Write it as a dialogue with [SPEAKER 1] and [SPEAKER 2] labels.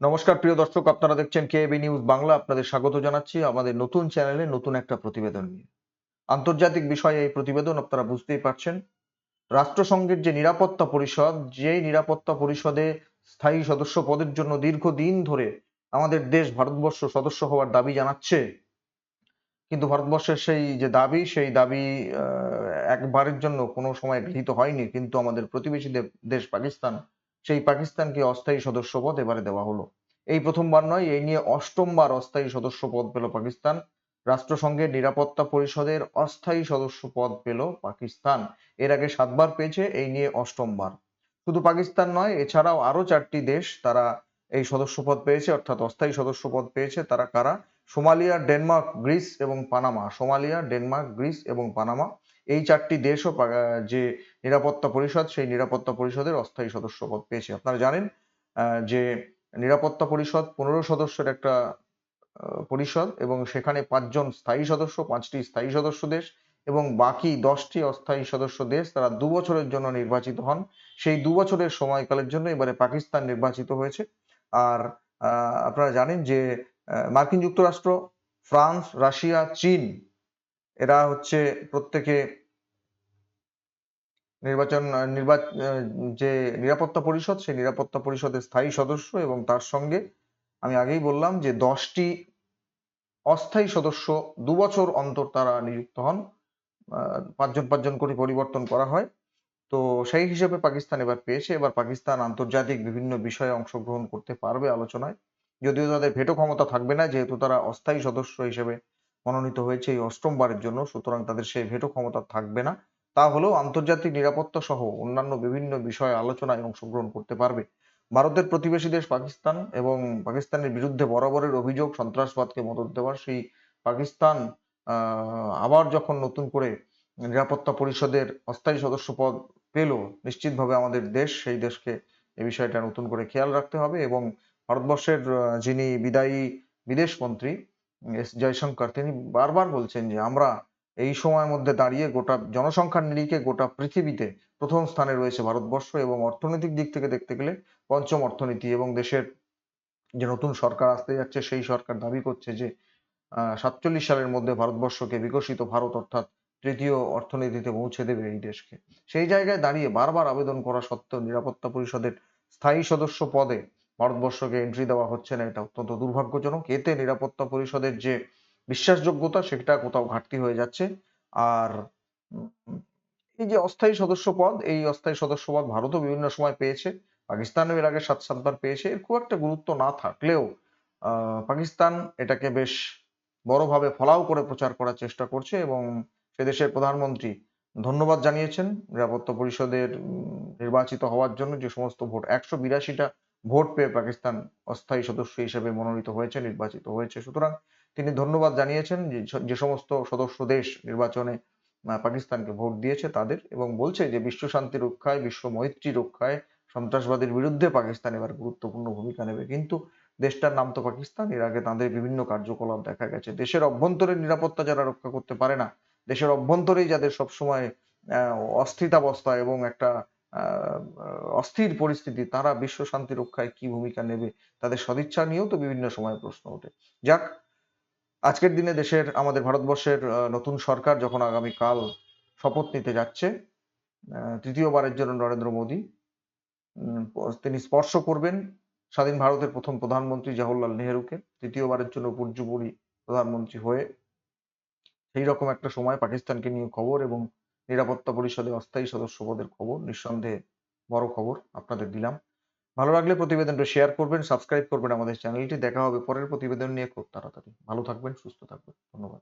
[SPEAKER 1] নমস্কার প্রিয় দর্শক, আপনারা দেখছেন কেএবি নিউজ বাংলা। আপনাদের স্বাগত জানাচ্ছি আমাদের নতুন চ্যানেলে নতুন একটা প্রতিবেদন নিয়ে। আন্তর্জাতিক বিষয়ে এই প্রতিবেদন আপনারা বুঝতেই পারছেন। রাষ্ট্রসংঘের যে নিরাপত্তা পরিষদ, যেই নিরাপত্তা পরিষদে স্থায়ী সদস্য পদের জন্য দীর্ঘদিন ধরে আমাদের দেশ ভারতবর্ষ সদস্য হওয়ার দাবি জানাচ্ছে, কিন্তু ভারতবর্ষের সেই দাবি একবারের জন্য কোনো সময় গৃহীত হয়নি। কিন্তু আমাদের প্রতিবেশী দেশ পাকিস্তান, সেই পাকিস্তানকে অস্থায়ী সদস্য পদ এবারে দেওয়া হলো। এই প্রথমবার নয়, এই নিয়ে অষ্টমবার অস্থায়ী সদস্য পদ পেল পাকিস্তান। রাষ্ট্রসংঘের নিরাপত্তা পরিষদের অস্থায়ী সদস্য পদ পেল পাকিস্তান। এর আগে 7 বার পেয়েছে, এই নিয়ে অষ্টমবার। শুধু পাকিস্তান নয়, এছাড়াও আরো 4টি দেশ তারা এই সদস্য পদ পেয়েছে, অর্থাৎ অস্থায়ী সদস্য পদ পেয়েছে। তারা কারা? সোমালিয়া, ডেনমার্ক, গ্রিস এবং পানামা। সোমালিয়া, ডেনমার্ক, গ্রিস এবং পানামা, এই 4টি দেশও যে নিরাপত্তা পরিষদ, সেই নিরাপত্তা পরিষদের অস্থায়ী সদস্য পদ পেয়েছে। আপনারা জানেন যে নিরাপত্তা পরিষদ 15 সদস্যের একটা পরিষদ, এবং সেখানে 5জন স্থায়ী সদস্য, 5টি স্থায়ী সদস্য দেশ এবং বাকি 10টি অস্থায়ী সদস্য দেশ তারা 2 বছরের জন্য নির্বাচিত হন। সেই 2 বছরের সময়কালের জন্য এবারে পাকিস্তান নির্বাচিত হয়েছে। আর আপনারা জানেন যে মার্কিন যুক্তরাষ্ট্র, ফ্রান্স, রাশিয়া, চীন, এরা হচ্ছে প্রত্যেকে নির্বাচন যে নিরাপত্তা পরিষদ, সেই নিরাপত্তা পরিষদের স্থায়ী সদস্য, এবং তার সঙ্গে আমি আগেই বললাম যে 10টি অস্থায়ী সদস্য 2 বছর অন্তর তারা নিযুক্ত হন। 5জন 5জন করে পরিবর্তন করা হয়। তো সেই হিসেবে পাকিস্তান এবার পেয়েছে। এবার পাকিস্তান আন্তর্জাতিক বিভিন্ন বিষয়ে অংশগ্রহণ করতে পারবে আলোচনায়। যদিও তাদের ভেটো ক্ষমতা থাকবে না, যেহেতু তারা অস্থায়ী সদস্য হিসেবে মনোনীত হয়েছে এই অষ্টমবারের জন্য, সুতরাং তাদের সেই ভেটো ক্ষমতা থাকবে না। তা হলেও আন্তর্জাতিক নিরাপত্তা সহ অন্যান্য বিভিন্ন বিষয়ে আলোচনায় অংশগ্রহণ করতে পারবে। ভারতের প্রতিবেশী দেশ পাকিস্তান, এবং পাকিস্তানের বিরুদ্ধে বরাবরের অভিযোগ সন্ত্রাসবাদকে মদদ দেওয়ার। সেই পাকিস্তান আবার যখন নতুন করে নিরাপত্তা পরিষদের অস্থায়ী সদস্য পদ পেল, নিশ্চিতভাবে আমাদের দেশ, সেই দেশকে এই বিষয়টা নতুন করে খেয়াল রাখতে হবে। এবং ভারতবর্ষের যিনি বিদায়ী বিদেশ মন্ত্রী এস জয়শঙ্কর, তিনি বারবার বলছেন যে আমরা এই সময়ের মধ্যে দাঁড়িয়ে গোটা জনসংখ্যার নিরিখে গোটা পৃথিবীতে প্রথম স্থানে রয়েছে ভারতবর্ষ, এবং অর্থনৈতিক দিক থেকে দেখতে গেলে পঞ্চম অর্থনীতি। এবং দেশের যে নতুন সরকার আসতে যাচ্ছে, সেই সরকার দাবি করছে যে 47 সালের মধ্যে ভারতবর্ষকে বিকশিত ভারত, অর্থাৎ তৃতীয় অর্থনীতিতে পৌঁছে দেবে এই দেশকে। সেই জায়গায় দাঁড়িয়ে বারবার আবেদন করা সত্ত্বেও নিরাপত্তা পরিষদের স্থায়ী সদস্য পদে ভারতবর্ষকে এন্ট্রি দেওয়া হচ্ছে না, এটা অত্যন্ত দুর্ভাগ্যজনক। এতে নিরাপত্তা পরিষদের যে বিশ্বাসযোগ্যতা, সেটা কোথাও ঘাটতি হয়ে যাচ্ছে। আর উম, এই যে অস্থায়ী সদস্য পদ, এই অস্থায়ী সদস্য পদ ভারতও বিভিন্ন সময় পেয়েছে, পাকিস্তানও এর আগে 7 বার পেয়েছে। এর খুব একটা গুরুত্ব না থাকলেও পাকিস্তান এটাকে বেশ বড়ভাবে ফলাও করে প্রচার করার চেষ্টা করছে, এবং সে দেশের প্রধানমন্ত্রী ধন্যবাদ জানিয়েছেন নিরাপত্তা পরিষদের নির্বাচিত হওয়ার জন্য। যে সমস্ত ভোট, 182টা ভোট পেয়ে পাকিস্তান অস্থায়ী সদস্য হিসেবে মনোনীত হয়েছে, নির্বাচিত হয়েছে। সুতরাং তিনি ধন্যবাদ জানিয়েছেন যে সমস্ত সদস্য দেশ নির্বাচনে পাকিস্তানকে ভোট দিয়েছে তাদের, এবং বলছে যে বিশ্ব শান্তি রক্ষায়, বিশ্ব মৈত্রী রক্ষায় সন্ত্রাসবাদের বিরুদ্ধে পাকিস্তান এবার গুরুত্বপূর্ণ ভূমিকা নেবে। কিন্তু দেশটার নাম তো পাকিস্তান, এর আগে তাদের বিভিন্ন কার্যকলাপ দেখা গেছে। দেশের অভ্যন্তরীণ নিরাপত্তা যারা রক্ষা করতে পারে না, দেশের অভ্যন্তরেই যাদের সবসময় অস্থিতাবস্থা এবং একটা অস্থির পরিস্থিতি, তারা বিশ্ব শান্তি রক্ষায় কি ভূমিকা নেবে, তাদের সদিচ্ছা নিয়েও তো বিভিন্ন সময় প্রশ্ন ওঠে। যাক, আজকের দিনে দেশের, আমাদের ভারতবর্ষের নতুন সরকার যখন আগামীকাল শপথ নিতে যাচ্ছে, তৃতীয়বারের জন্য নরেন্দ্র মোদী তিনি স্পর্শ করবেন স্বাধীন ভারতের প্রথম প্রধানমন্ত্রী জওহরলাল নেহেরুকে, তৃতীয়বারের জন্য উপর্যুপরি প্রধানমন্ত্রী হয়ে। সেই রকম একটা সময় পাকিস্তানকে নিয়ে খবর এবং নিরাপত্তা পরিষদে অস্থায়ী সদস্য পদের খবর, নিঃসন্দেহে বড় খবর আপনাদের দিলাম। ভালো লাগলে প্রতিবেদনটা শেয়ার করবেন, সাবস্ক্রাইব করবেন আমাদের চ্যানেলটি। দেখা হবে পরের প্রতিবেদন নিয়ে খুব তাড়াতাড়ি। ভালো থাকবেন, সুস্থ থাকবেন। ধন্যবাদ।